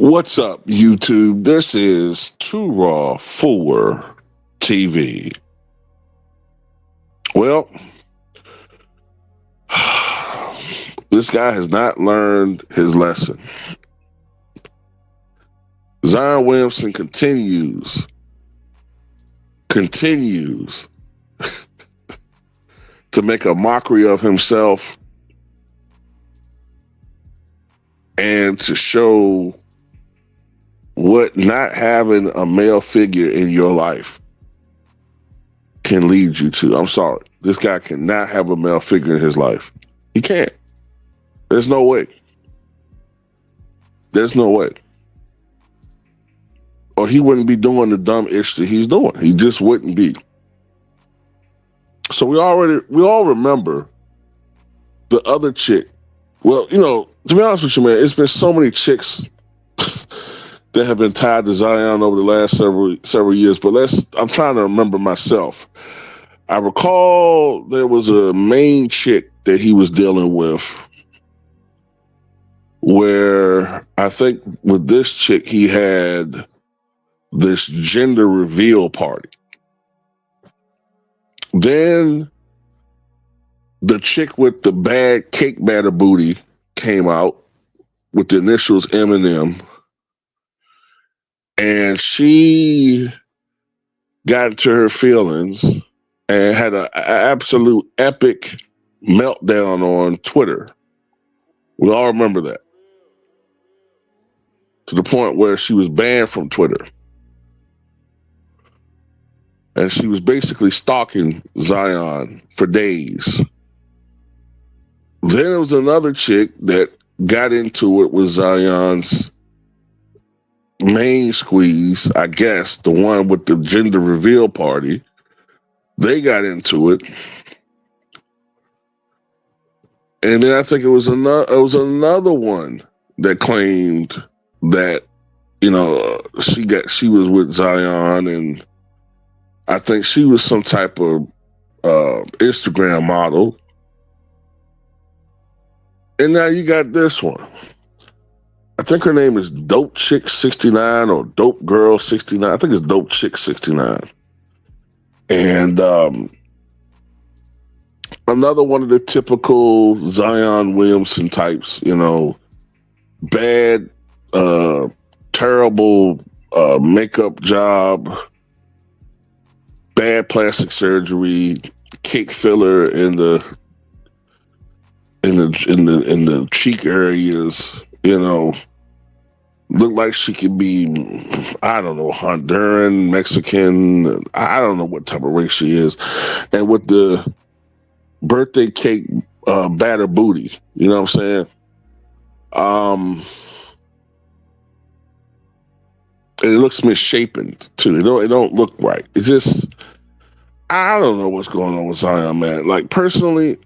What's up, YouTube? This is Too Raw for TV. Well, this guy has not learned his lesson. Zion Williamson continues to make a mockery of himself and to show what not having a male figure in your life can lead you to. I'm sorry. This guy cannot have a male figure in his life. He can't. There's no way. There's no way. Or he wouldn't be doing the dumb ish that he's doing. He just wouldn't be. So we all remember the other chick. Well, to be honest with you, man, it's been so many chicks that have been tied to Zion over the last several years. But I'm trying to remember myself. I recall there was a main chick that he was dealing with, where I think with this chick he had this gender reveal party. Then the chick with the bad cake batter booty came out with the initials M&M. And she got into her feelings and had an absolute epic meltdown on Twitter. We all remember that. To the point where she was banned from Twitter. And she was basically stalking Zion for days. Then there was another chick that got into it with Zion's main squeeze, I guess, the one with the gender reveal party. They got into it. And then I think it was another one that claimed that, she was with Zion, and I think she was some type of Instagram model. And now you got this one. I think her name is Dope Chick 69 or Dope Girl 69. I think it's Dope Chick 69. And another one of the typical Zion Williamson types, bad, terrible makeup job, bad plastic surgery, cake filler in the cheek areas, look like she could be, I don't know, Honduran, Mexican, I don't know what type of race she is. And with the birthday cake batter booty, you know what I'm saying? And it looks misshapen too. It don't look right. It just, I don't know what's going on with Zion, man. Like, personally,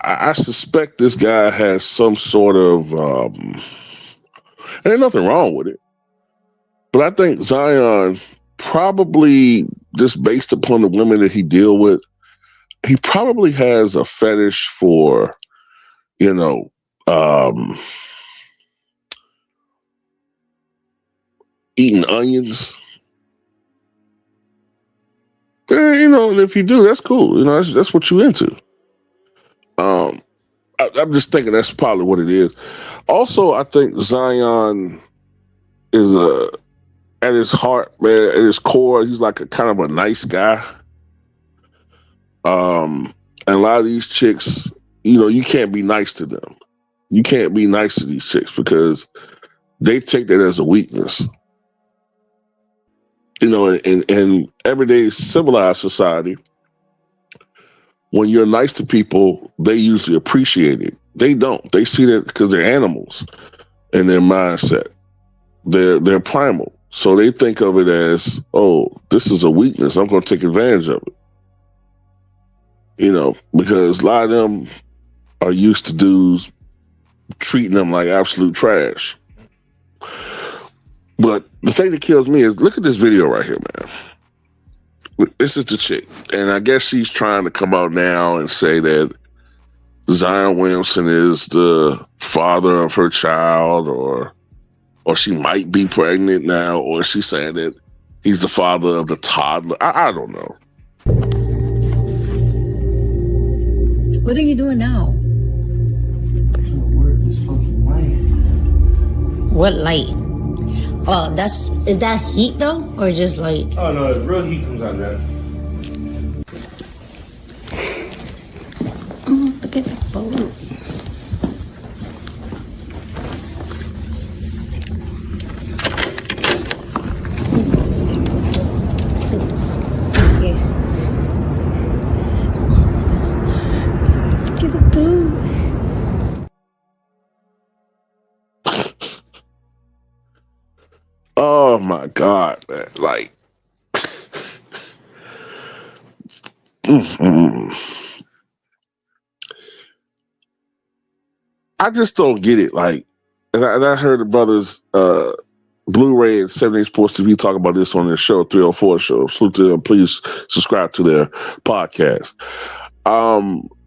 I suspect this guy has some sort of, ain't nothing wrong with it. But I think Zion probably, just based upon the women that he deal with, he probably has a fetish for, eating onions. And if you do, that's cool. That's what you into. I'm just thinking that's probably what it is. Also, I think Zion is at his heart, man, at his core, he's like a kind of a nice guy. And a lot of these chicks, you can't be nice to them. You can't be nice to these chicks because they take that as a weakness. In everyday civilized society, when you're nice to people, they usually appreciate it. They don't. They see that because they're animals in their mindset. They're primal. So they think of it as, oh, this is a weakness. I'm going to take advantage of it. Because a lot of them are used to dudes treating them like absolute trash. But the thing that kills me is, look at this video right here, man. This is the chick. And I guess she's trying to come out now and say that Zion Williamson is the father of her child, or or she might be pregnant now, or she's saying that he's the father of the toddler. I don't know. What are you doing now? I'm trying to work this fucking light. What light? Oh, is that heat though, or just light? Oh no, the real heat comes out of that. Oh, look at the boat. Look at the boat. Oh my God, man. Like, I just don't get it. Like, and I heard the brothers, Blu-ray and 78 Sports TV talk about this on their show, 304 show. So please subscribe to their podcast.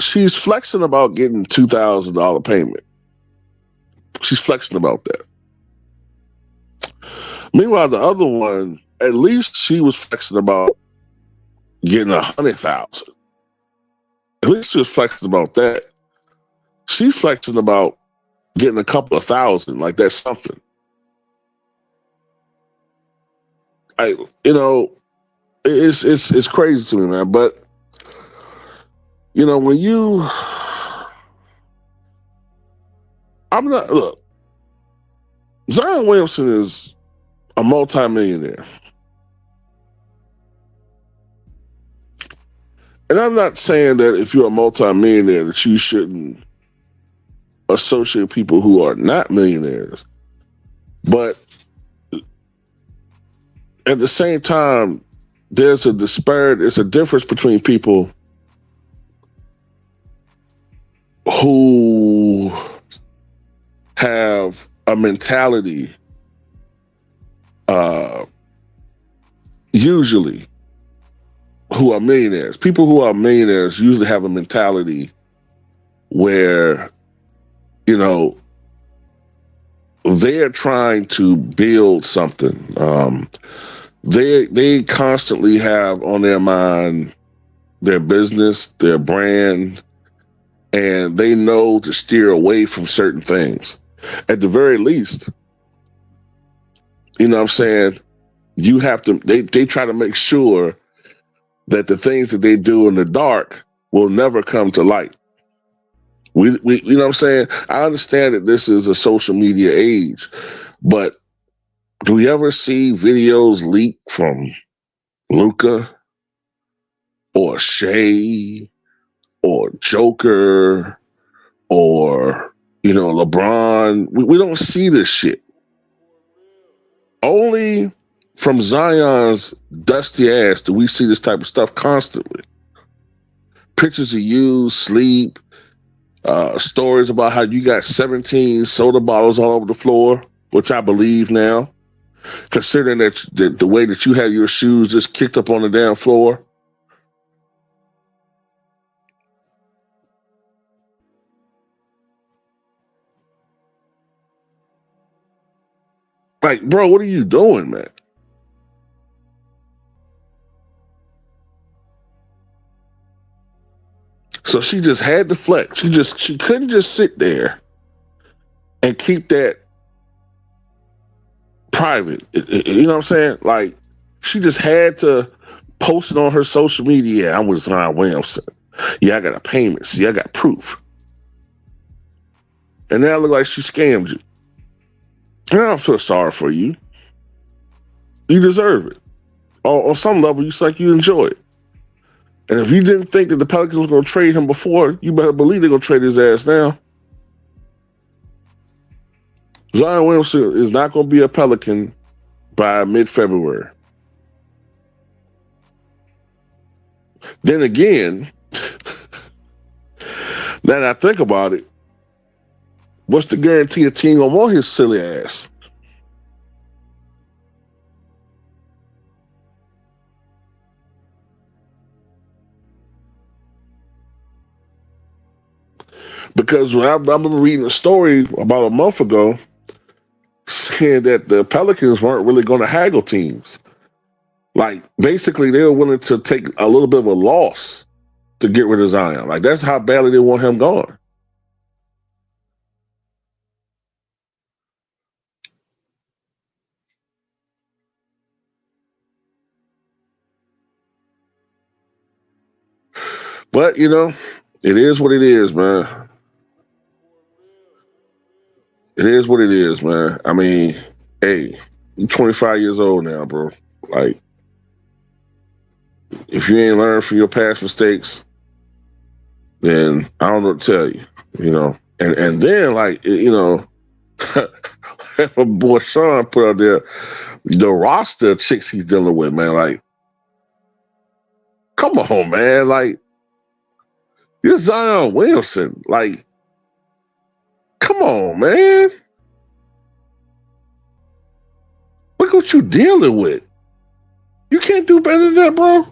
She's flexing about getting $2,000 payment. She's flexing about that. Meanwhile, the other one, at least she was flexing about getting 100,000. At least she was flexing about that. She's flexing about getting a couple of thousand. Like, that's something. It's crazy to me, man. But when look, Zion Williamson is a multimillionaire. And I'm not saying that if you're a multimillionaire that you shouldn't associate people who are not millionaires. But at the same time, there's a difference between people who have a mentality, usually, who are millionaires. People who are millionaires usually have a mentality where, they're trying to build something. They constantly have on their mind their business, their brand, and they know to steer away from certain things. At the very least, you know what I'm saying? You have to, they try to make sure that the things that they do in the dark will never come to light. We you know what I'm saying? I understand that this is a social media age, but do we ever see videos leak from Luka or Shea or Joker or, LeBron? We don't see this shit. Only from Zion's dusty ass do we see this type of stuff constantly. Pictures of you, sleep, stories about how you got 17 soda bottles all over the floor, which I believe now, considering that the way that you had your shoes just kicked up on the damn floor. Like, bro, what are you doing, man? So she just had to flex. She couldn't just sit there and keep that private. You know what I'm saying? Like, she just had to post it on her social media. Yeah, I'm with Zion Williamson. Yeah, I got a payment. See, I got proof. And now it look like she scammed you. And I don't feel sorry for you. You deserve it. On some level, it's like you enjoy it. And if you didn't think that the Pelicans was going to trade him before, you better believe they're going to trade his ass now. Zion Williamson is not going to be a Pelican by mid-February. Then again, now that I think about it, what's the guarantee a team going to want his silly ass? Because when I remember reading a story about a month ago, weekend that the Pelicans weren't really going to haggle teams. Like, basically, they were willing to take a little bit of a loss to get rid of Zion. Like, that's how badly they want him gone. But, you know, it is what it is, man. It is what it is, man. I mean, hey, you're 25 years old now, bro. Like, if you ain't learned from your past mistakes, then I don't know what to tell you, you know. And then, like, you know, my boy Sean put out there the roster of chicks he's dealing with, man. Like, come on, man. Like, you're Zion Williamson. Like, come on, man. Look what you dealing with. You can't do better than that, bro.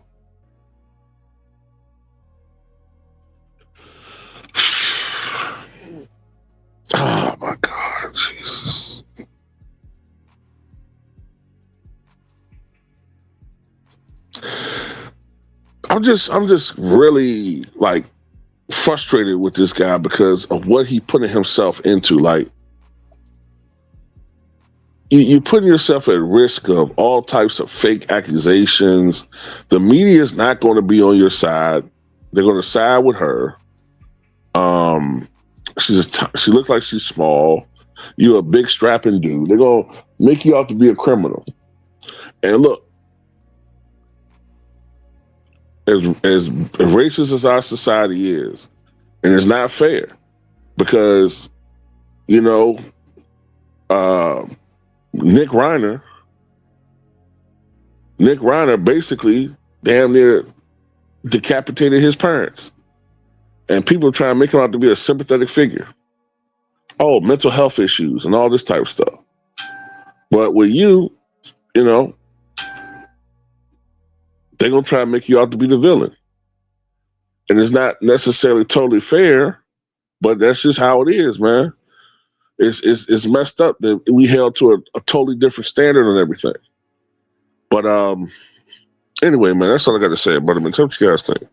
Oh my God, Jesus. I'm just really like frustrated with this guy because of what he putting himself into. Like, you're putting yourself at risk of all types of fake accusations. The media is not going to be on your side. They're going to side with her. She looks like she's small. You're a big strapping dude. They're going to make you out to be a criminal. And look, as racist as our society is, and it's not fair because, you know, Nick Reiner basically damn near decapitated his parents. And people try to make him out to be a sympathetic figure. Oh, mental health issues and all this type of stuff. But with you know, they're going to try to make you out to be the villain. And it's not necessarily totally fair, but that's just how it is, man. It's messed up that we held to a totally different standard on everything. But anyway, man, that's all I got to say about him. Tell what you guys think.